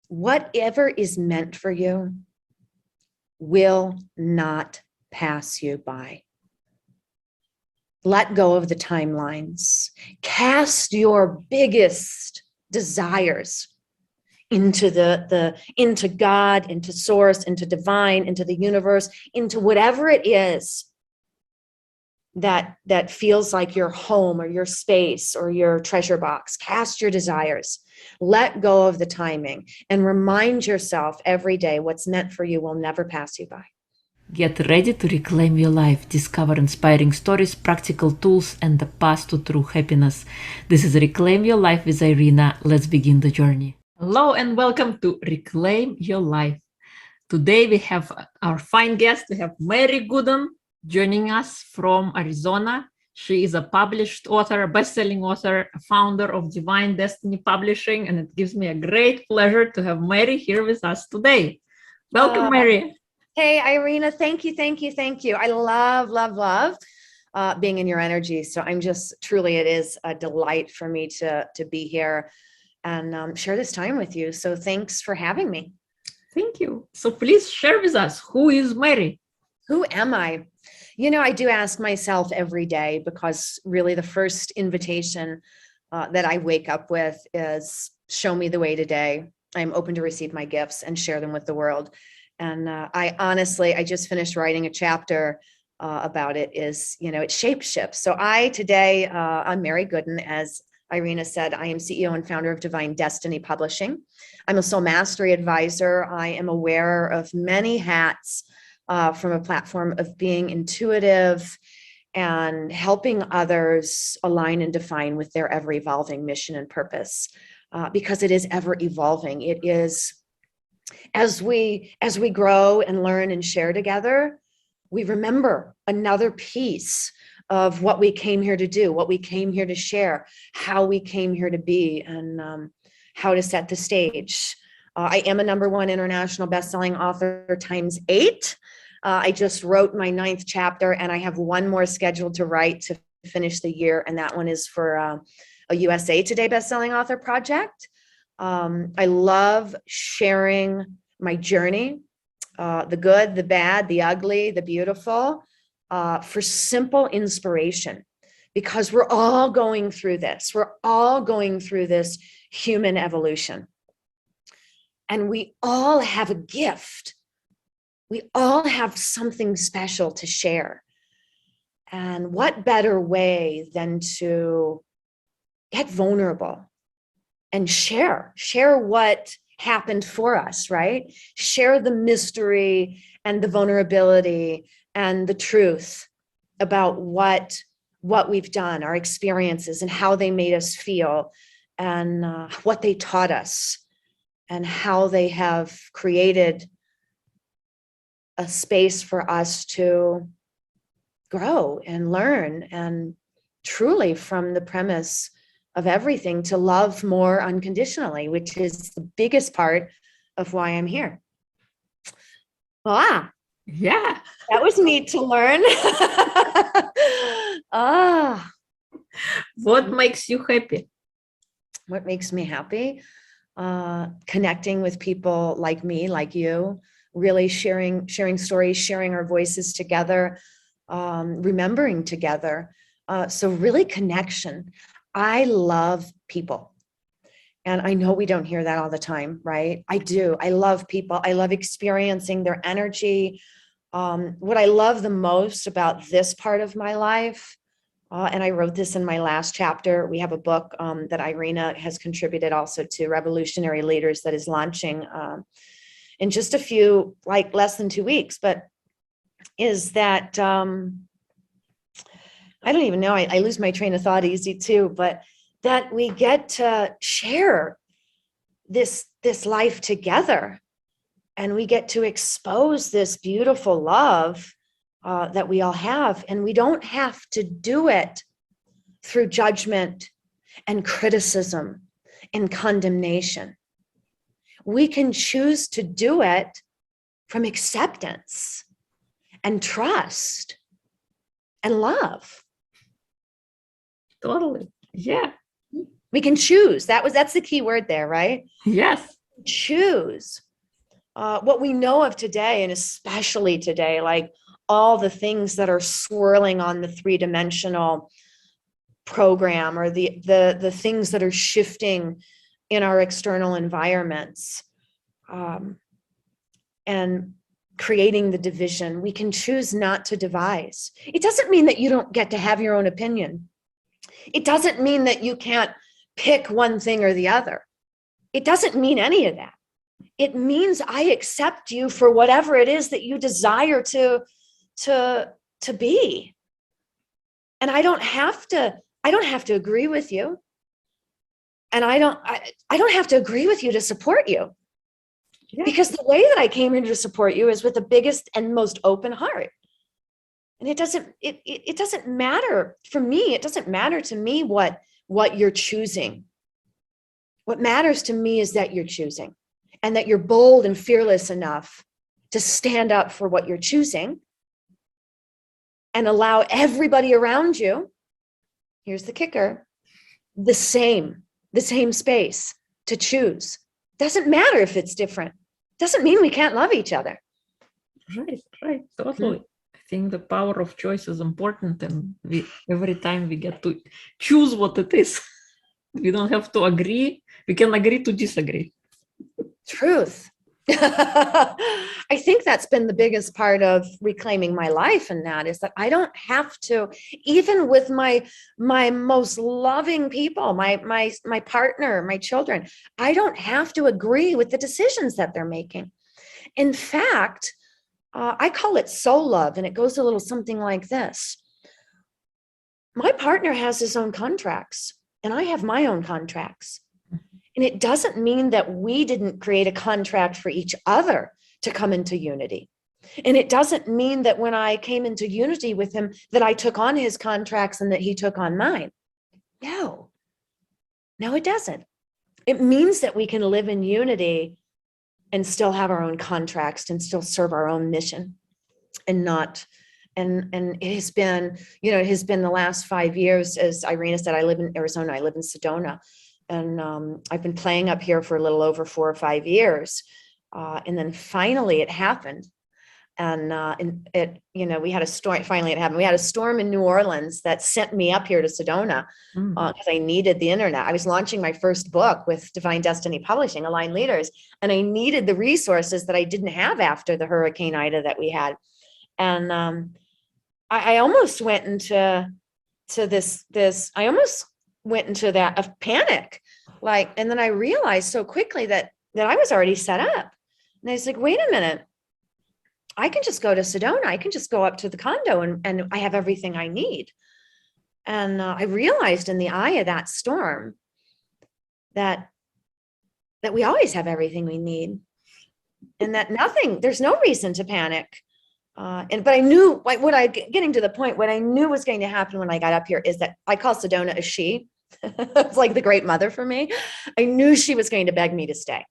whatever is meant for you will not pass you by. Let go of the timelines. Cast your biggest desires into into God, into source, into divine, into the universe, into whatever it is that feels like your home or your space or your treasure box. Cast your desires. Let go of the timing and remind yourself every day what's meant for you will never pass you by. Get ready to reclaim your life, discover inspiring stories, practical tools, and the path to true happiness. This is Reclaim Your Life with Irina. Let's begin the journey. Hello and welcome to Reclaim Your Life. Today we have our fine guest. We have Mary Gooden joining us from Arizona. She is a published author, a best-selling author, a founder of Divine Destiny Publishing, and it gives me a great pleasure to have Mary here with us today. Welcome, Mary. Hey, Irina, thank you. I love being in your energy. So I'm just truly, it is a delight for me to be here and share this time with you. So thanks for having me. Thank you. So please share with us, who is Mary? Who am I? You know, I do ask myself every day, because really the first invitation that I wake up with is show me the way today. I'm open to receive my gifts and share them with the world. And I just finished writing a chapter about it. Is, you know, it shapeshifts. So I'm Mary Gooden. As Irina said, I am CEO and founder of Divine Destiny Publishing. I'm a soul mastery advisor. I am aware of many hats from a platform of being intuitive and helping others align and define with their ever evolving mission and purpose, because it is ever evolving. It is, as we grow and learn and share together, we remember another piece of what we came here to do, what we came here to share, how we came here to be, and how to set the stage. I am a #1 international bestselling author ×8. I just wrote my 9th chapter, and I have one more scheduled to write to finish the year, and that one is for a USA Today bestselling author project. I love sharing my journey, the good, the bad, the ugly, the beautiful, for simple inspiration, because we're all going through this. We're all going through this human evolution. And we all have a gift. We all have something special to share. And what better way than to get vulnerable and share what happened for us, right? Share the mystery and the vulnerability and the truth about what we've done, our experiences, and how they made us feel, and what they taught us, and how they have created a space for us to grow and learn, and truly, from the premise of everything, to love more unconditionally, which is the biggest part of why I'm here. Voila. Yeah. That was neat to learn. What makes you happy? What makes me happy? Connecting with people like me, like you, really sharing stories, sharing our voices together, remembering together. So really connection. I love people. And I know we don't hear that all the time, right? I do. I love people. I love experiencing their energy. What I love the most about this part of my life, and I wrote this in my last chapter, we have a book that Irina has contributed also to, Revolutionary Leaders, that is launching in just a few, like less than 2 weeks, but is that, I don't even know, I lose my train of thought easy too, but that we get to share this life together, and we get to expose this beautiful love that we all have. And we don't have to do it through judgment and criticism and condemnation. We can choose to do it from acceptance and trust and love. Totally. Yeah. We can choose. That's the key word there, right? Yes. choose what we know of today, and especially today, like all the things that are swirling on the three-dimensional program, or the things that are shifting in our external environments, and creating the division. We can choose not to devise. It doesn't mean that you don't get to have your own opinion. It doesn't mean that you can't pick one thing or the other. It doesn't mean any of that. It means I accept you for whatever it is that you desire to be. And I don't have to agree with you. And I don't have to agree with you to support you. Yeah. Because the way that I came here to support you is with the biggest and most open heart. And it doesn't matter for me. It doesn't matter to me what you're choosing. What matters to me is that you're choosing, and that you're bold and fearless enough to stand up for what you're choosing and allow everybody around you, here's the kicker, the same space to choose. Doesn't matter if it's different. Doesn't mean we can't love each other. Right, totally. Mm-hmm. I think the power of choice is important, and every time we get to choose what it is. We don't have to agree. We can agree to disagree. Truth. I think that's been the biggest part of reclaiming my life, and that is that I don't have to, even with my most loving people, my partner, my children, I don't have to agree with the decisions that they're making. In fact, I call it soul love, and it goes a little something like this. My partner has his own contracts, and I have my own contracts. And it doesn't mean that we didn't create a contract for each other to come into unity. And it doesn't mean that when I came into unity with him, that I took on his contracts and that he took on mine. No, it doesn't. It means that we can live in unity and still have our own contracts and still serve our own mission, and not. And it has been, it has been the last 5 years, as Irina said. I live in Arizona. I live in Sedona. And I've been playing up here for a little over 4 or 5 years. And then finally it happened. And we had a storm. Finally it happened. We had a storm in New Orleans that sent me up here to Sedona because I needed the internet. I was launching my first book with Divine Destiny Publishing, Aligned Leaders. And I needed the resources that I didn't have after the Hurricane Ida that we had. And I almost went into I almost went into that of panic, and then I realized so quickly that I was already set up. And I was like, wait a minute, I can just go to Sedona. I can just go up to the condo and I have everything I need. And I realized in the eye of that storm that we always have everything we need, and that there's no reason to panic. But I knew, getting to the point, what I knew was going to happen when I got up here is that I call Sedona a she. It's like the great mother for me. I knew she was going to beg me to stay.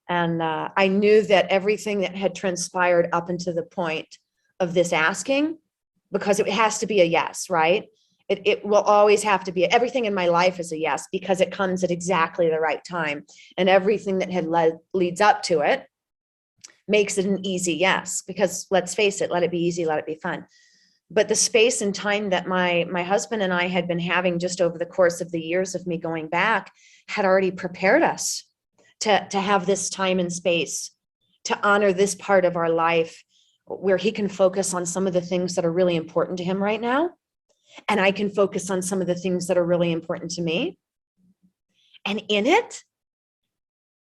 And I knew that everything that had transpired up until the point of this asking, because it has to be a yes, right? It will always have to be. Everything in my life is a yes, because it comes at exactly the right time. And everything that had leads up to it makes it an easy yes, because let's face it, let it be easy, let it be fun. But the space and time that my husband and I had been having just over the course of the years of me going back had already prepared us to have this time and space to honor this part of our life where he can focus on some of the things that are really important to him right now. And I can focus on some of the things that are really important to me. And in it,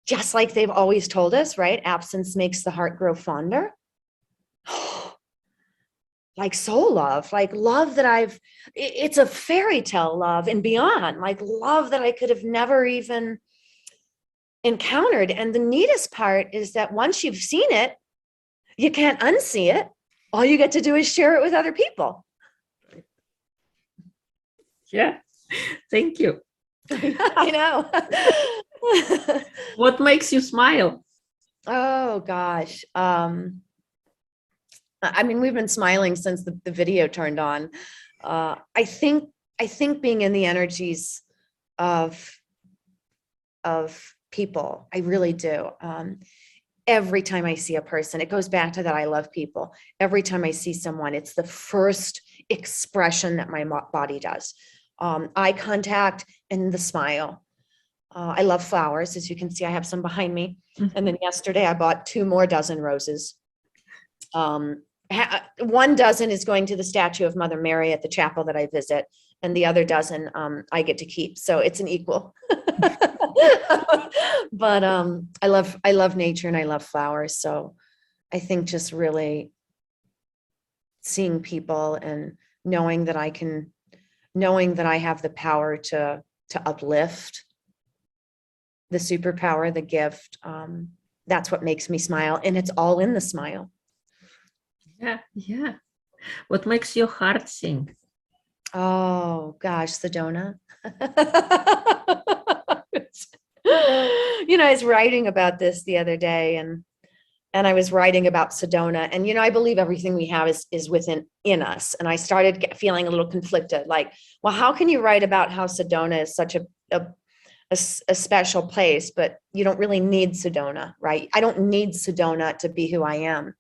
just like they've always told us, right? Absence makes the heart grow fonder. Like soul love, like love that it's a fairy tale love and beyond, like love that I could have never even encountered. And the neatest part is that once you've seen it, you can't unsee it. All you get to do is share it with other people. Yeah, thank you. I know. What makes you smile? Oh gosh. I mean, we've been smiling since the video turned on. I think being in the energies of people. I really do. Every time I see a person, it goes back to that I love people. Every time I see someone, it's the first expression that my body does. Eye contact and the smile. I love flowers. As you can see, I have some behind me. And then yesterday I bought 2 more dozen roses. 1 dozen is going to the statue of Mother Mary at the chapel that I visit, and the other dozen I get to keep. So it's an equal. But I love nature and I love flowers. So I think just really seeing people and knowing that I have the power to uplift, the superpower, the gift. That's what makes me smile, and it's all in the smile. Yeah. What makes your heart sing? Oh gosh, Sedona. I was writing about this the other day, and I was writing about Sedona, and I believe everything we have is within us. And I started feeling a little conflicted, like, well, how can you write about how Sedona is such a special place, but you don't really need Sedona, right? I don't need Sedona to be who I am.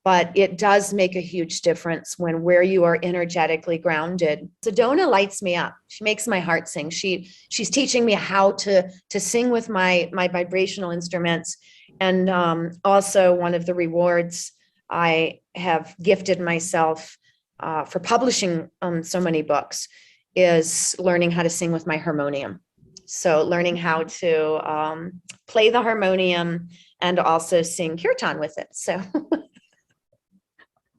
But it does make a huge difference when where you are energetically grounded. Sedona lights me up. She makes my heart sing. She's teaching me how to sing with my vibrational instruments. And also one of the rewards I have gifted myself for publishing so many books is learning how to sing with my harmonium. So learning how to play the harmonium and also sing kirtan with it. So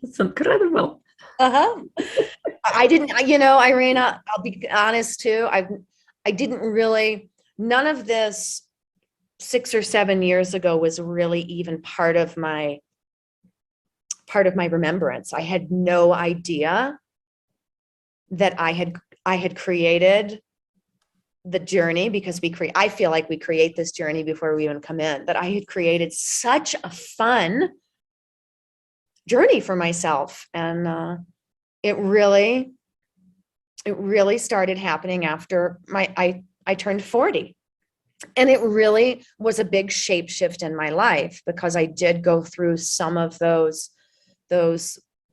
it's incredible. I didn't, Irina, I'll be honest too. I didn't really, none of this 6 or 7 years ago was really even part of my remembrance. I had no idea that I had created the journey, because I feel like we create this journey before we even come in, that I had created such a fun journey for myself. And it really started happening after I turned 40. And it really was a big shape shift in my life, because I did go through some of those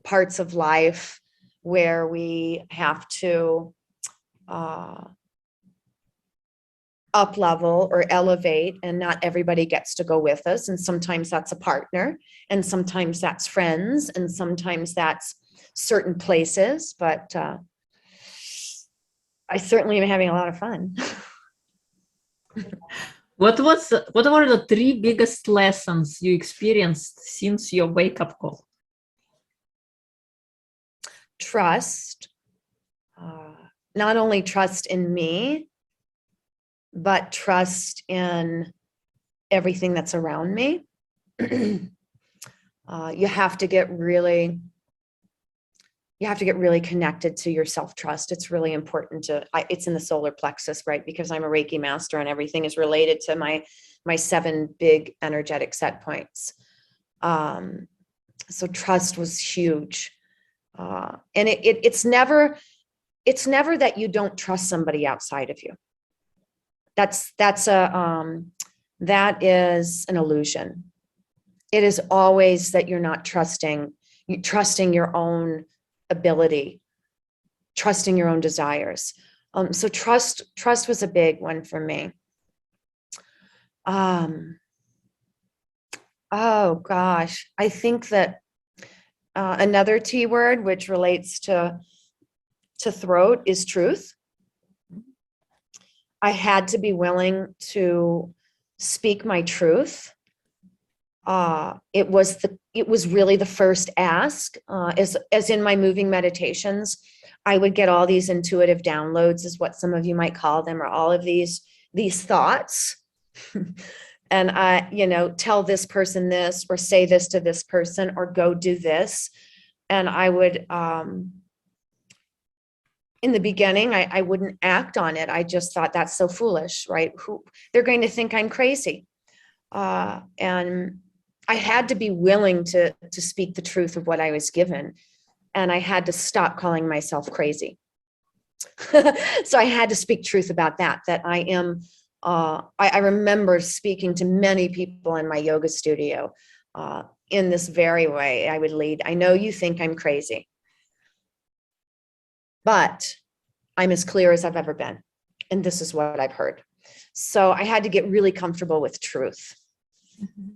parts of life where we have to up level or elevate, and not everybody gets to go with us. And sometimes that's a partner, and sometimes that's friends, and sometimes that's certain places. But I certainly am having a lot of fun. What were the 3 biggest lessons you experienced since your wake-up call? Trust, not only trust in me, but trust in everything that's around me. You have to get really connected to your self-trust. It's really important it's in the solar plexus, right? Because I'm a Reiki master, and everything is related to my 7 big energetic set points. So trust was huge. And it's never that you don't trust somebody outside of you. That is an illusion. It is always that you're not trusting your own ability, trusting your own desires. So trust was a big one for me. Oh gosh, I think that another T word which relates to throat is truth. I had to be willing to speak my truth. It was really the first ask. As in my moving meditations, I would get all these intuitive downloads, is what some of you might call them, or all of these thoughts. And I, tell this person this, or say this to this person, or go do this. And I would, in the beginning, I wouldn't act on it. I just thought, that's so foolish, right? They're going to think I'm crazy. And I had to be willing to speak the truth of what I was given. And I had to stop calling myself crazy. So I had to speak truth about that I am I remember speaking to many people in my yoga studio in this very way. I would lead, I know you think I'm crazy, but I'm as clear as I've ever been. And this is what I've heard. So I had to get really comfortable with truth. Mm-hmm.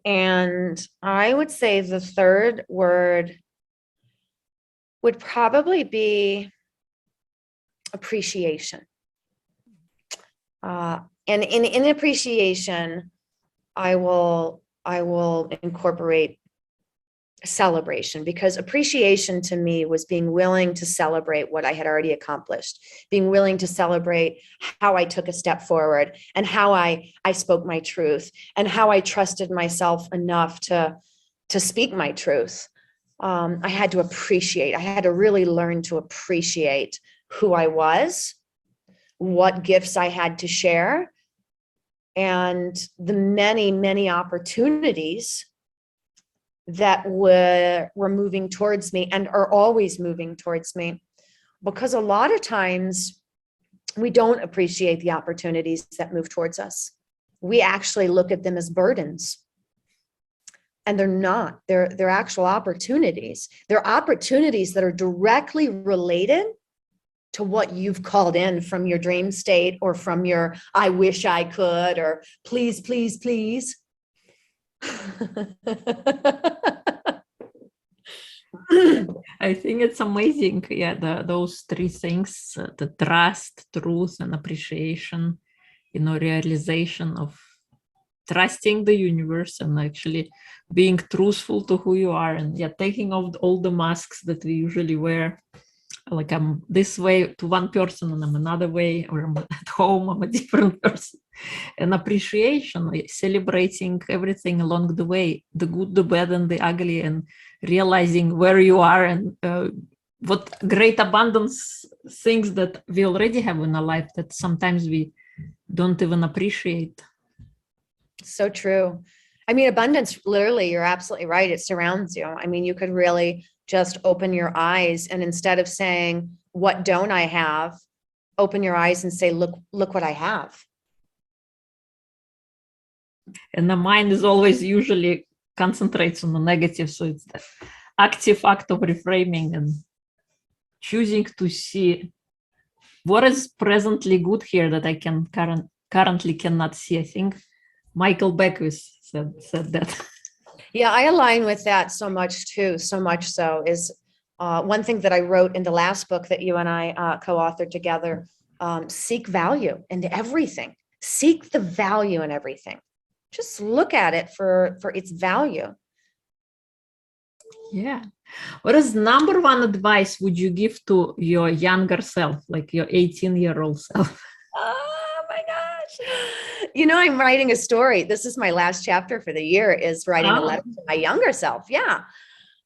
And I would say the third word would probably be appreciation. And in appreciation, I will incorporate celebration, because appreciation to me was being willing to celebrate what I had already accomplished, being willing to celebrate how I took a step forward and how I spoke my truth and how I trusted myself enough to speak my truth. I had to really learn to appreciate who I was, what gifts I had to share, and the many, many opportunities that were moving towards me and are always moving towards me. Because a lot of times we don't appreciate the opportunities that move towards us. We actually look at them as burdens. And they're not. They're actual opportunities. They're opportunities that are directly related to what you've called in from your dream state, or from your I wish I could, or please, please, please. I think it's amazing. Yeah, those three things, the trust, truth, and appreciation, realization of trusting the universe and actually being truthful to who you are, and taking off all the masks that we usually wear. Like, I'm this way to one person and I'm another way, or I'm at home, I'm a different person. And appreciation, like celebrating everything along the way, the good, the bad, and the ugly, and realizing where you are and what great abundance things that we already have in our life that sometimes we don't even appreciate. So true. I mean, abundance, literally, you're absolutely right. It surrounds you. I mean, you could really just open your eyes, and instead of saying, what don't I have? Open your eyes and say, look what I have. And the mind is always usually concentrates on the negative. So it's the active act of reframing and choosing to see what is presently good here that I can currently cannot see. I think Michael Beckwith said that. Yeah, I align with that so much too. So much so is one thing that I wrote in the last book that you and I co-authored together. Seek value in everything. Seek the value in everything. Just look at it for its value. Yeah. What is number one advice would you give to your younger self, like your 18-year-old self? Oh my gosh. I'm writing a story. This is my last chapter for the year, is writing a letter to my younger self. Yeah.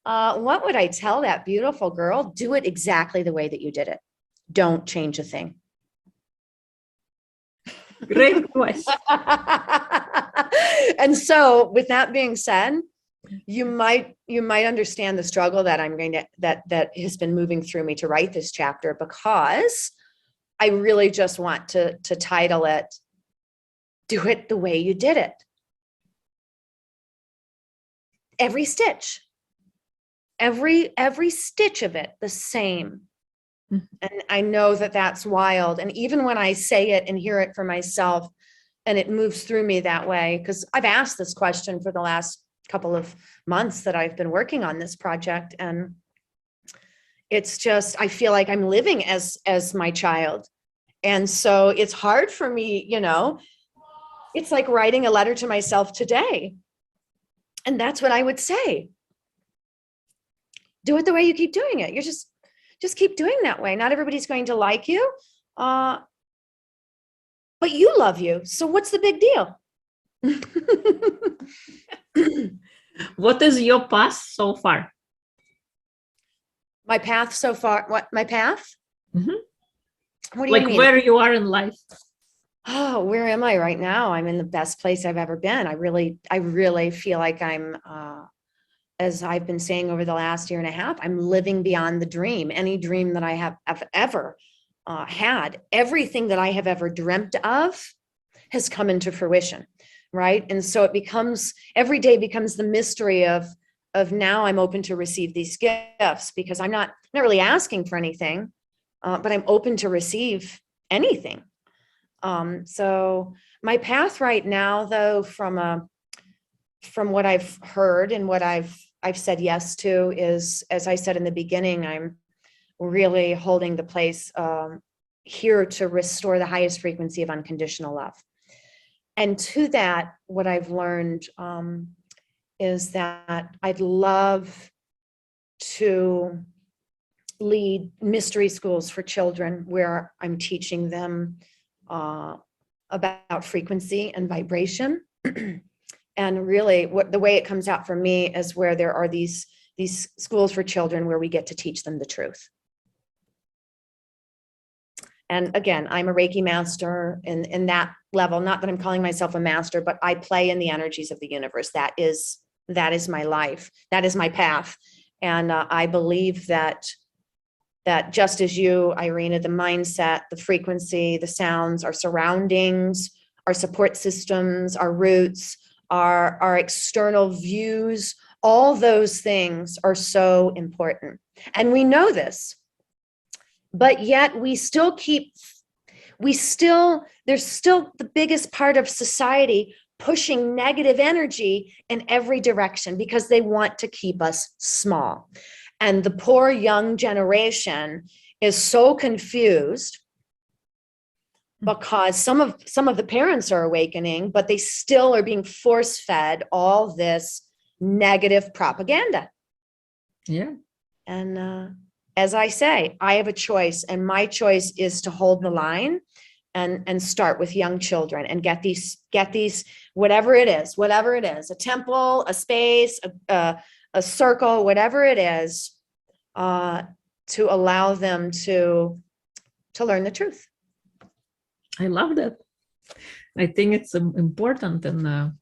What would I tell that beautiful girl? Do it exactly the way that you did it. Don't change a thing. Great advice. And so with that being said, you might understand the struggle that that has been moving through me to write this chapter, because I really just want to title it, Do It the Way You Did It. Every stitch, every stitch of it, the same. Mm-hmm. And I know that that's wild. And even when I say it and hear it for myself, and it moves through me that way, because I've asked this question for the last couple of months that I've been working on this project. And it's just, I feel like I'm living as my child. And so it's hard for me, it's like writing a letter to myself today. And that's what I would say. Do it the way you keep doing it. You're just keep doing that way. Not everybody's going to like you, but you love you. So what's the big deal? What is your path so far? My path so far? What, my path? Mm-hmm. What do you mean? Where you are in life? Oh, where am I right now? I'm in the best place I've ever been. I really feel like I'm, as I've been saying over the last year and a half, I'm living beyond the dream. Any dream that I have ever had, everything that I have ever dreamt of, has come into fruition, right? And so it becomes, every day becomes the mystery of now I'm open to receive these gifts, because I'm not really asking for anything, but I'm open to receive anything. So my path right now, though, from what I've heard and what I've said yes to, is, as I said in the beginning, I'm really holding the place here to restore the highest frequency of unconditional love. And to that, what I've learned is that I'd love to lead mystery schools for children, where I'm teaching them about frequency and vibration. And really, the way it comes out for me is where there are these schools for children where we get to teach them the truth. And again, I'm a Reiki master in that level. Not that I'm calling myself a master, but I play in the energies of the universe. That is my life. That is my path. And I believe that just as you, Irina, the mindset, the frequency, the sounds, our surroundings, our support systems, our roots, our external views, all those things are so important. And we know this, but yet there's still the biggest part of society pushing negative energy in every direction because they want to keep us small. And the poor young generation is so confused because some of the parents are awakening, but they still are being force-fed all this negative propaganda. Yeah. And as I say, I have a choice, and my choice is to hold the line and start with young children and get these, whatever it is, a temple, a space, a circle, whatever it is, to allow them to learn the truth. I love that. I think it's important, and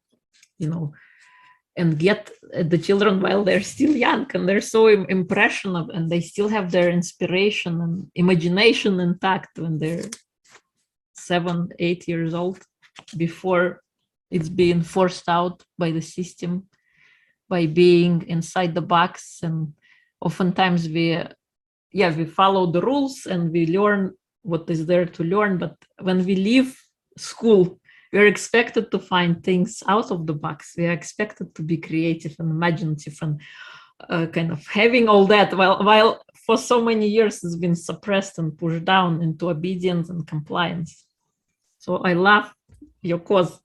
and get the children while they're still young and they're so impressionable, and they still have their inspiration and imagination intact when they're 7, 8 years old, before it's being forced out by the system, by being inside the box. And oftentimes we follow the rules and we learn what is there to learn, but when we leave school, we're expected to find things out of the box. We are expected to be creative and imaginative and kind of having all that, while for so many years it's been suppressed and pushed down into obedience and compliance. So I love your cause.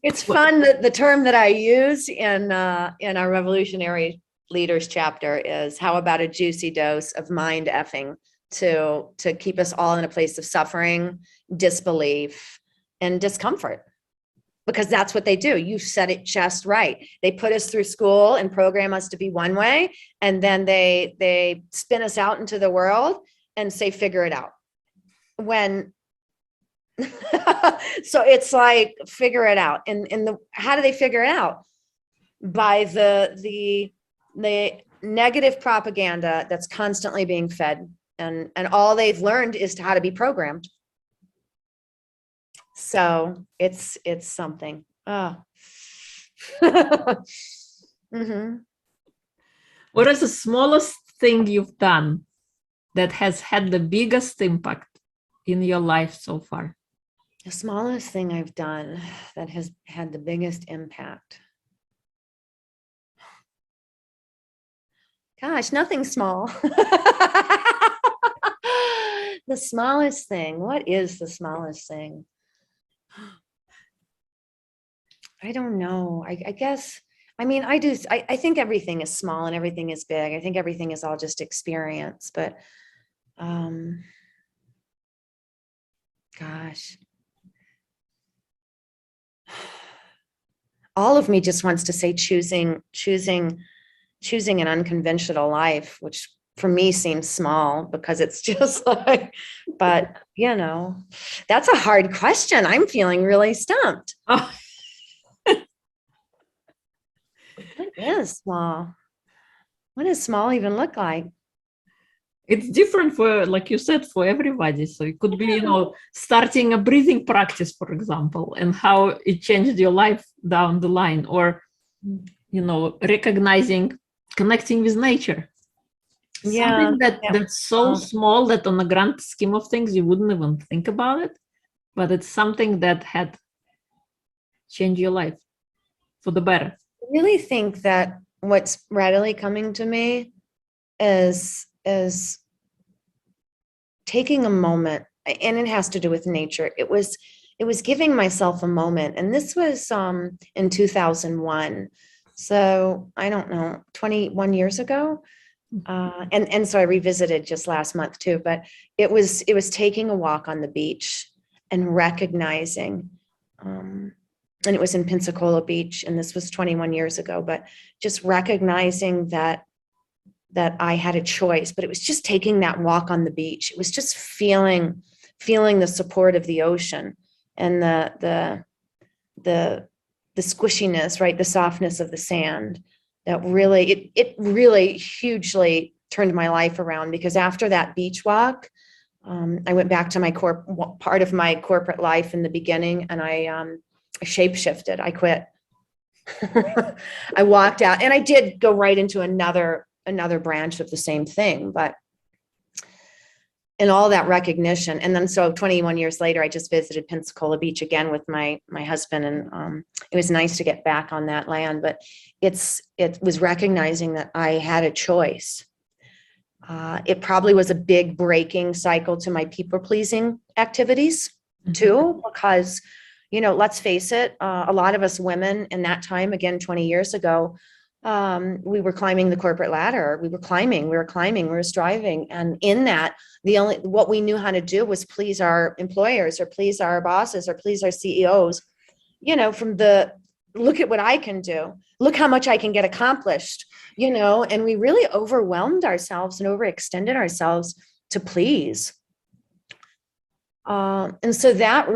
It's fun that the term that I use in our Revolutionary Leaders chapter is, how about a juicy dose of mind effing to keep us all in a place of suffering, disbelief, and discomfort? Because that's what they do. You said it just right. They put us through school and program us to be one way, and then they spin us out into the world and say, figure it out. When so it's like, figure it out. And how do they figure it out? By the negative propaganda that's constantly being fed, and all they've learned is how to be programmed. So it's something. Mm-hmm. What is the smallest thing you've done that has had the biggest impact in your life so far? The smallest thing I've done that has had the biggest impact. Gosh, nothing small. The smallest thing. What is the smallest thing? I don't know. I guess, I mean, I think everything is small and everything is big. I think everything is all just experience, but gosh. All of me just wants to say choosing an unconventional life, which for me seems small because it's just like, but that's a hard question. I'm feeling really stumped. Oh. What is small? What does small even look like? it's different for, like you said, for everybody. So it could be, starting a breathing practice, for example, and how it changed your life down the line, or, recognizing, connecting with nature. Yeah. Something that's so small that on the grand scheme of things, you wouldn't even think about it, but it's something that had changed your life for the better. I really think that what's readily coming to me is taking a moment, and it has to do with nature. It was giving myself a moment, and this was in 2001. So I don't know, 21 years ago. And so I revisited just last month too, but it was taking a walk on the beach and recognizing, and it was in Pensacola Beach, and this was 21 years ago, but just recognizing that I had a choice, but it was just taking that walk on the beach. It was just feeling the support of the ocean and the squishiness, right? The softness of the sand. That really, it really hugely turned my life around, because after that beach walk, I went back to my part of my corporate life in the beginning, and I shape shifted. I quit. I walked out, and I did go right into another branch of the same thing, but in all that recognition. And then so 21 years later, I just visited Pensacola Beach again with my husband, and it was nice to get back on that land, but it was recognizing that I had a choice. It probably was a big breaking cycle to my people pleasing activities too, because, let's face it, a lot of us women in that time, again, 20 years ago, we were climbing the corporate ladder. We were striving. And in that, what we knew how to do was please our employers, or please our bosses, or please our CEOs, from look at what I can do. Look how much I can get accomplished, and we really overwhelmed ourselves and overextended ourselves to please. And so that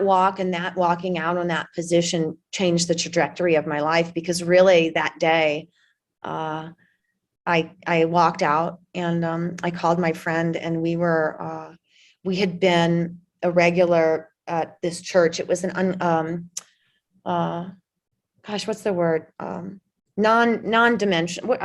walk and that walking out on that position changed the trajectory of my life, because really that day, I walked out, and I called my friend, and we had been a regular at this church. It was what's the word? Non-denominational.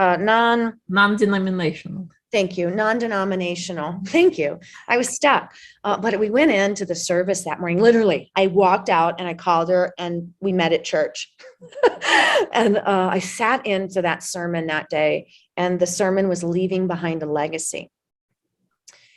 Thank you. Non-denominational. Thank you. I was stuck. But we went into the service that morning. Literally, I walked out and I called her, and we met at church. And I sat into that sermon that day, and the sermon was leaving behind a legacy.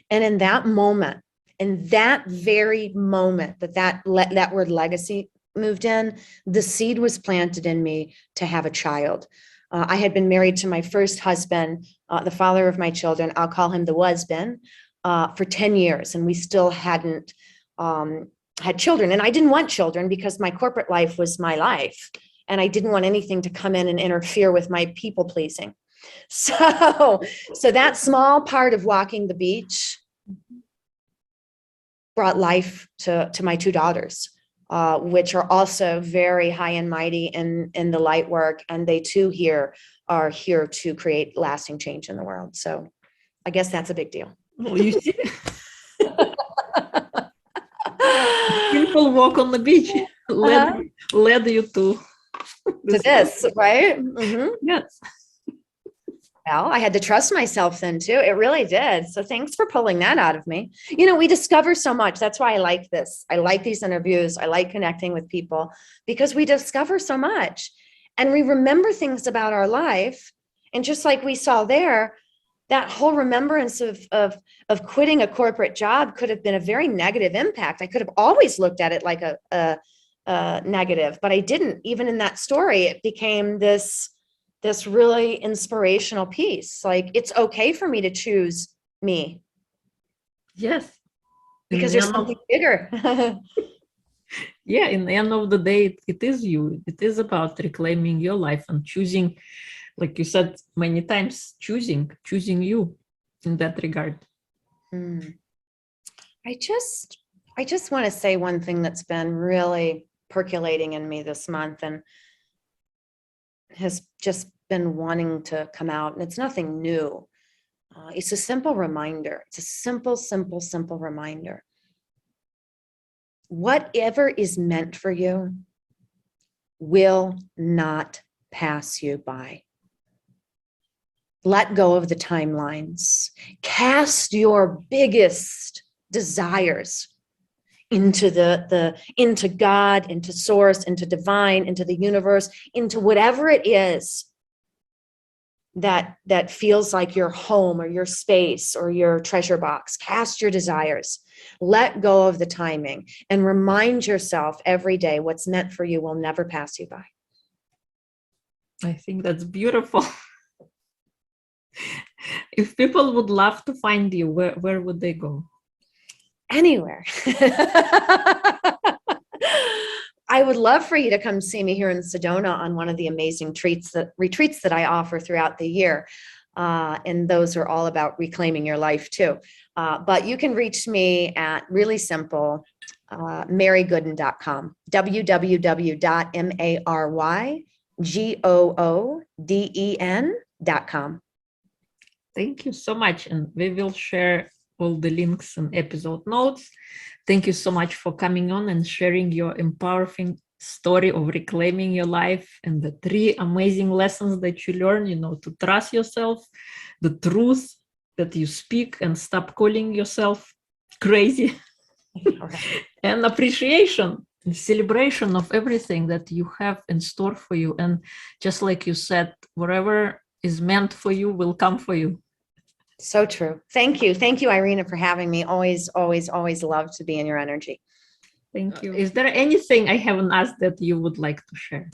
And in that moment, in that very moment that word legacy moved in, the seed was planted in me to have a child. I had been married to my first husband, the father of my children. I'll call him the husband, for 10 years. And we still hadn't had children. And I didn't want children, because my corporate life was my life. And I didn't want anything to come in and interfere with my people pleasing. So that small part of walking the beach brought life to my two daughters, which are also very high and mighty in the light work. And they too are here to create lasting change in the world. So I guess that's a big deal. Well, you see, simple walk on the beach led you to this, right? Mm-hmm. Yes. Well, I had to trust myself then too. It really did. So thanks for pulling that out of me. We discover so much. That's why I like this. I like these interviews. I like connecting with people, because we discover so much, and we remember things about our life. And just like we saw there, that whole remembrance of quitting a corporate job could have been a very negative impact. I could have always looked at it like a negative, but I didn't. Even in that story, it became this really inspirational piece. Like, it's okay for me to choose me. Yes. Because there's something bigger. Yeah, in the end of the day, it is you. It is about reclaiming your life and choosing, like you said many times, choosing you in that regard. I just want to say one thing that's been really percolating in me this month, and has just been wanting to come out, and it's nothing new, It's a simple reminder. It's a simple, simple, simple reminder. Whatever is meant for you will not pass you by. Let go of the timelines. Cast your biggest desires into into God, into source, into divine, into the universe, into whatever it is that feels like your home or your space or your treasure box. Cast your desires. Let go of the timing and remind yourself every day what's meant for you will never pass you by. I think that's beautiful. If people would love to find you, where would they go? Anywhere. I would love for you to come see me here in Sedona on one of the amazing retreats that I offer throughout the year. And those are all about reclaiming your life too. But you can reach me at really simple, marygooden.com, www.marygooden.com. Thank you so much. And we will share all the links and episode notes. Thank you so much for coming on and sharing your empowering story of reclaiming your life and the 3 amazing lessons that you learn, to trust yourself, the truth that you speak and stop calling yourself crazy, and appreciation and celebration of everything that you have in store for you. And just like you said, whatever is meant for you will come for you. So true. Thank you. Thank you, Irina, for having me. Always, always, always love to be in your energy. Thank you. Is there anything I haven't asked that you would like to share?